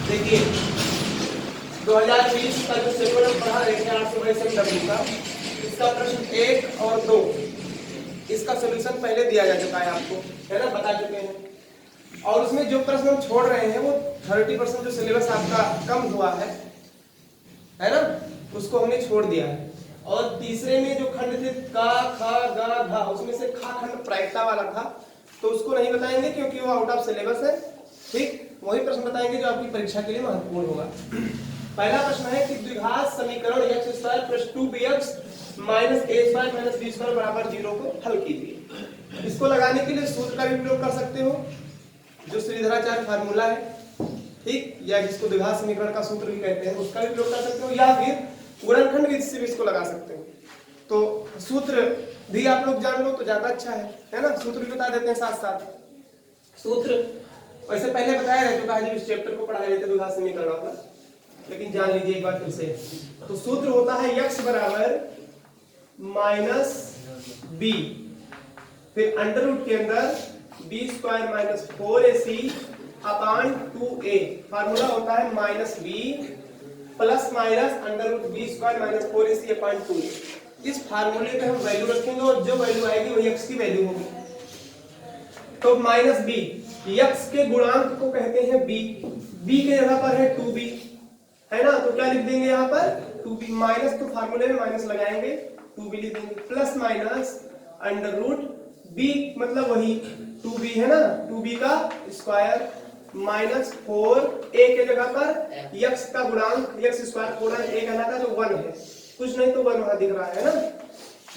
देखिए 2020 का जो सेशन पढ़ा रहे थे 822 का, इसका प्रश्न 1 और 2 इसका सोल्यूशन पहले दिया जा चुका है आपको, है ना, बता चुके हैं। और उसमें जो प्रश्न हम छोड़ रहे हैं वो 30% जो सिलेबस आपका कम हुआ है ना, उसको हमने छोड़ दिया है। और तीसरे में जो खंड थे का ख ग घ, उसमें से खा खंड प्रायिकता वाला था, तो उसको नहीं बताएंगे क्योंकि वो आउट ऑफ सिलेबस है। ठीक, वही प्रश्न बताएंगे जो आपकी परीक्षा के लिए महत्वपूर्ण होगा। पहला प्रश्न है कि द्विघात समीकरण x² + 2bx - a² - b² = 0 को हल कीजिए। इसको लगाने के लिए सूत्र का भी प्रयोग कर सकते हो, जो श्रीधराचार्य फार्मूला है, ठीक, या जिसको द्विघात समीकरण का सूत्र भी कहते हैं, उसका भी प्रयोग कर सकते हो, या फिर गुणनखंड विधि से भी इसको लगा सकते हो। तो सूत्र भी आप लोग जान लो तो ज्यादा अच्छा है ना। सूत्र भी बता देते हैं साथ साथ। सूत्र वैसे पहले बताया रह चुका है जब इस चैप्टर को पढ़ा रहे थे द्विघात समीकरण का, लेकिन जान लीजिए एक बार फिर से। तो सूत्र होता है x - b, फिर अंडर रूट के अंदर b² - 4ac upon 2a। Formula होता है -b plus minus under root b² - 4ac upon 2a। इस फार्मूले पे हम वैल्यू रखेंगे और जो वैल्यू आएगी वही x की वैल्यू होगी। तो -b, x के गुणांक को कहते हैं b, b के जगह पर है 2b, है ना, तो क्या लिख देंगे यहाँ पर 2b। माइनस, तो फार्मूले में माइनस लगाएंगे, 2b लिख देंगे, plus minus under root b मतलब वही 2b है ना, 2b का स्क्वायर माइनस 4a के जगह पर x का गुणांक x² पूरा a कहलाता है जो 1 है, कुछ नहीं तो 1 वहां दिख रहा है ना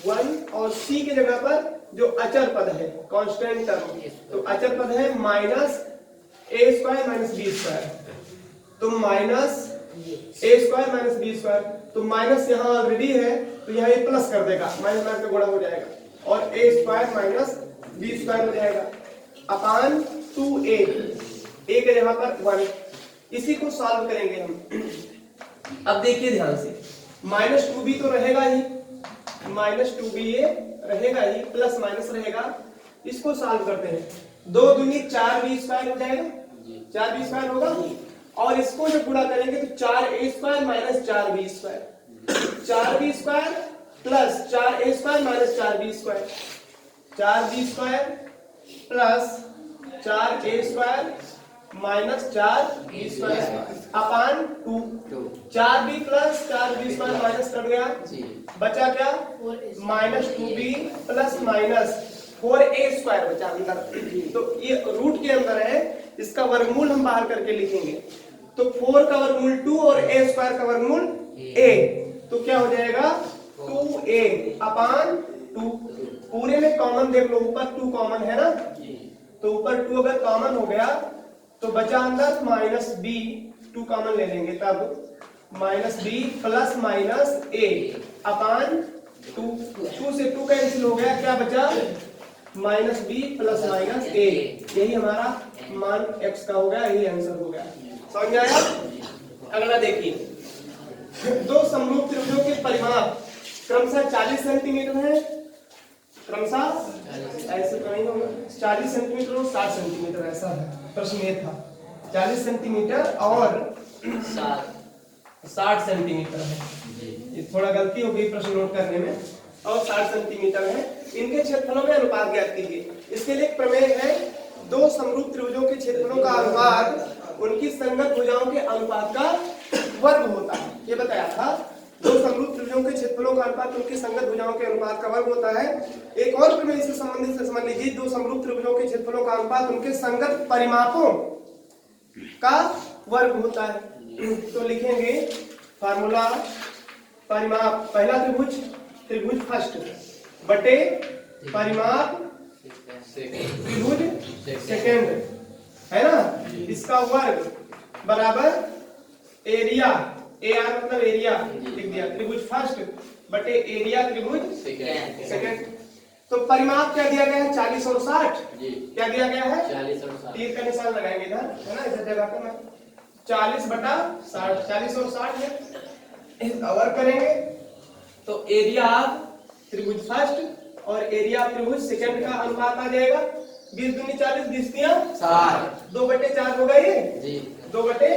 1, और c के जगह पर जो अचर पद है कांस्टेंट टर्म, तो अचर पद है -a² - b², तो -a² - b², तो माइनस यहाँ ऑलरेडी है तो यहाँ ये प्लस कर देगा, माइनस माइनस का गुणा हो जाएगा और a² - b² हो जाएगा अपान 2a, a के जगह पर 1। इसी को सॉल्व करेंगे हम। अब देखिए ध्यान से, -2b तो रहेगा ही, -2b ये रहेगा ही, प्लस माइनस रहेगा। इसको सॉल्व करते हैं, 2 दूनी 4b² हो जाएगा, 4b² होगा, और इसको जब गुणा करेंगे तो 4a² - 4b², 4b² plus 4a² - 4b², 4b² plus 4a² minus 4b² अपान 2, 4b प्लस 4b² माइनस कर गया, बचा क्या -2b प्लस माइनस 4a² बचा अंदर। तो ये रूट के अंदर है, इसका वर्गमूल हम बाहर करके लिखेंगे, तो 4 का वर्गमूल 2 और a² का वर्गमूल a, तो क्या हो जाएगा 2a अपान 2। पूरे में कॉमन देख लो, ऊपर 2 कॉमन है ना, तो ऊपर 2 अगर कॉमन हो गया तो बचा अंदर -b, 2 कॉमन ले लेंगे तब -b प्लस माइनस a अपान 2, 2 से 2 कैंसिल हो गया, क्या बचा -b प्लस माइनस a। यही हमारा मान x का हो गया, यही आंसर हो गया। समझ में आया? अगला देखिए, दो समरूप त्रिभुजों के परिमाप क्रमशः 40 सेंटीमीटर है, क्रमशः ऐसे तो नहीं होगा, 40 सेंटीमीटर और 60 सेंटीमीटर, ऐसा है प्रश्न ये था। 40 सेंटीमीटर और 60 सेंटीमीटर है, ये थोड़ा गलती हो गई प्रश्न नोट करने में, और 60 सेंटीमीटर है। इनके क्षेत्रफलों में अनुपात ज्ञात कीजिए। इसके लिए प्रमेय है, दो समरूप त्रिभुजों के क्षेत्रफलों का अनुपात उनकी संगत भुजाओं के अनुपात का वर्ग होता है। ये बताया था, दो समरूप त्रिभुजों के क्षेत्रफलों का अनुपात उनकी संगत भुजाओं के अनुपात का वर्ग होता है। एक और प्रमेय इससे संबंधित से समझ लीजिए, दो समरूप त्रिभुजों के क्षेत्रफलों का अनुपात उनके संगत परिमापों का वर्ग होता है। तो लिखेंगे फार्मूला, परिमाप पहला त्रिभुज, त्रिभुज फर्स्ट बटे परिमाप त्रिभुज सेकंड, है ना, इसका वर्ग बराबर एरिया, AR मतलब एरिया लिख दिया, त्रिभुज फर्स्ट बटे एरिया त्रिभुज सेकंड। तो परिमाप क्या दिया गया है 40 और 60, क्या दिया गया है 40 और 60, तीर का निशान लगाएंगे इधर, है ना, इस जगह पे मैं 40 बटा 60, 40 और 60 है, वर्ग करेंगे तो एरिया त्रिभुज फर्स्ट और एरिया त्रिभुज सेकंड का अनुपात आ जाएगा 20 दूनी 40, 20 तिया 60, 2/4 होगा ये जी। 2 बटे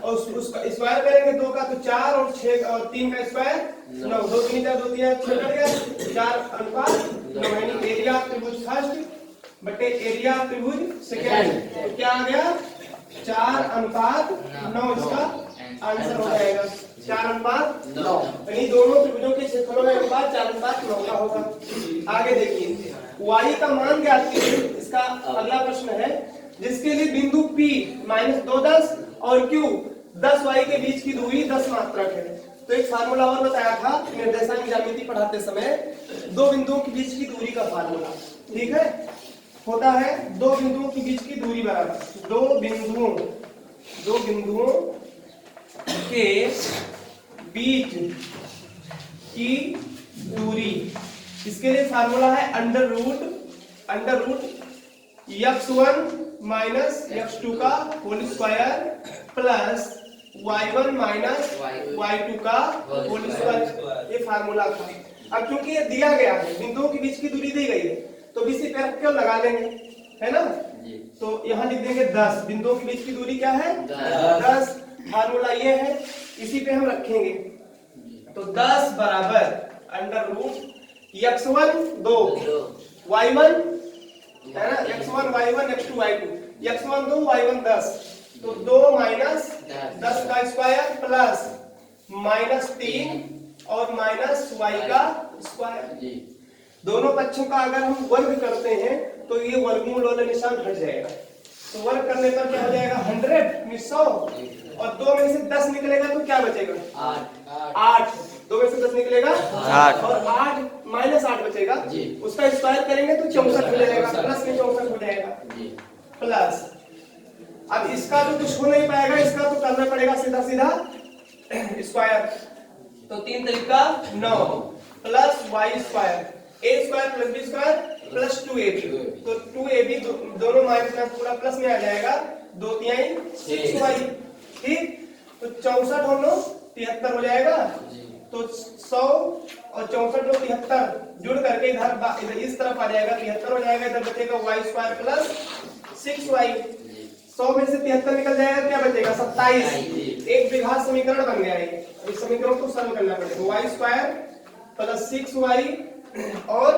और उसका स्क्वायर करेंगे 2 का तो 4 और 6 और 3 का स्क्वायर 9, 2 3 4 2 3 6 कट गया 4 अनुपात 9 यानी एरिया ऑफ त्रिभुज फर्स्ट बटे एरिया ऑफ त्रिभुज सेकंड। तो क्या आ गया 4 अनुपात 9 इसका आंसर हो जाएगा 4 अनुपात 9 यानी दोनों त्रिभुजों के क्षेत्रफलों में अनुपात 4 अनुपात 9 का होगा। आगे देखिए y का मान ज्ञात कीजिए। इसका अगला प्रश्न है जिसके लिए बिंदु P -2 10 और Q 10 y के बीच की दूरी 10 मात्रक है। तो एक फार्मूला और बताया था निर्देशांक ज्यामिति पढ़ाते समय, दो बिंदुओं के बीच की दूरी का फार्मूला, ठीक है, होता है दो बिंदुओं के बीच की दूरी बराबर दो बिंदुओं के बीच की दूरी। इसके लिए फार्मूला है under root x1 minus x2 का whole square plus y1 minus y2 का होल स्क्वायर। ये फार्मूला था। अब क्योंकि ये दिया गया है, बिंदुओं के बीच की दूरी दी गई है, तो बीसी पे रख के लगा लेंगे, है ना। तो यहाँ लिख देंगे 10, बिंदुओं के बीच की दूरी क्या है 10। फार्मूला ये है, इसी पे हम रखेंगे। तो 10 बराबर अंडर रूट x1 2 y1 है ना, x1 y1 x2 y2, x1 2 y1 10, तो 2 माइनस 10 का स्क्वायर प्लस -3 और माइनस y का स्क्वायर। दोनों पक्षों का अगर हम वर्ग करते हैं तो ये वर्गमूल वाला निशान हट जाएगा। तो वर्ग करने पर क्या हो जाएगा 100 100 और 2 में से 10 निकलेगा तो क्या बचेगा 8। 2 में से 10 निकलेगा 8 और 8 -8 बचेगा, उसका स्क्वायर करेंगे तो 64 हो जाएगा, प्लस में 64 हो जाएगा प्लस। अब इसका तो कुछ हो नहीं पाएगा, इसका तो करना पड़ेगा सीधा सीधा स्क्वायर। तो 3 तरीका 9 plus y square a square plus b square plus 2ab। तो 2ab दोनों माइनस में पूरा प्लस में आ जाएगा, 2 तिहाई 6y, ठीक। तो 64 और 9 73 हो जाएगा। तो 100 और 64 और 73 जुड़ करके इधर इस तरफ आ जाएगा, 73 हो जाएगा, इधर बचेगा y स्क्वायर प्लस 6y। 100 में से 73 निकल जाएगा, क्या बचेगा 27। एक द्विघात समीकरण बन गया है। इस समीकरण को सरल करना पड़ेगा, y स्क्वायर प्लस 6y और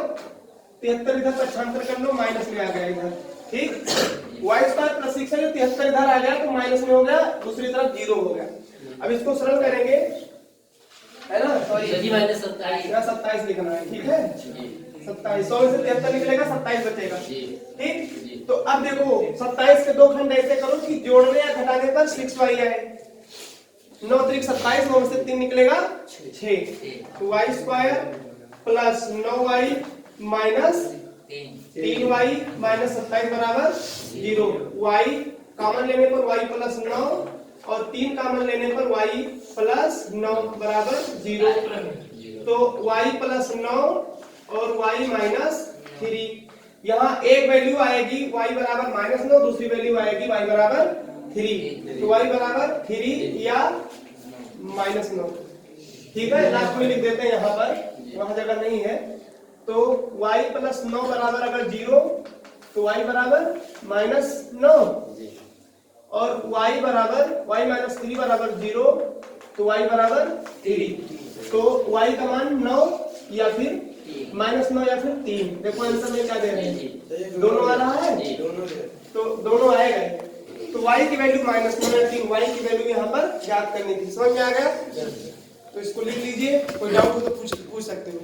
73 इधर पक्षांतर कर लो, माइनस में आ गया इधर, ठीक। y स्क्वायर प्लस 6 है, 73 इधर आ गया तो माइनस में हो गया, दूसरी तरफ 0 हो गया। अब इसको सरल करेंगे, है ना, सॉरी -27 लिखना है, ठीक है 27। 100 में से 73 निकलेगा, 27 बचेगा, ठीक। तो अब देखो 27 के दो खंड ऐसे करो कि जोड़ने या घटाने पर 6y आए। 9 3 27, 9 में से 3 निकलेगा 6। तो y square plus 9y minus 3y minus 27 बराबर 0। y कॉमन लेने पर y प्लस 9 और 3 कॉमन लेने पर y प्लस 9 बराबर 0। तो y प्लस 9 और y माइनस 3। यहाँ एक वैल्यू आएगी y बराबर -9, दूसरी वैल्यू आएगी y बराबर 3। तो y बराबर 3 या -9, ठीक है। लास्ट में लिख देते हैं यहाँ पर, वहां जगह नहीं है। तो y प्लस 9 बराबर अगर 0 तो y बराबर -9 और y बराबर y माइनस 3 बराबर 0 तो y बराबर 3। तो y का मान 9 या फिर -9 या फिर 3। देखो आंसर में क्या दे रहे हैं, दोनों आ रहा है, तो दोनों आएगा। तो y की वैल्यू -9 या 3, y की वैल्यू यहाँ पर ज्ञात करनी थी। समझ में आ गया? तो इसको लिख लीजिए, कोई डाउट हो तो पूछ सकते हो।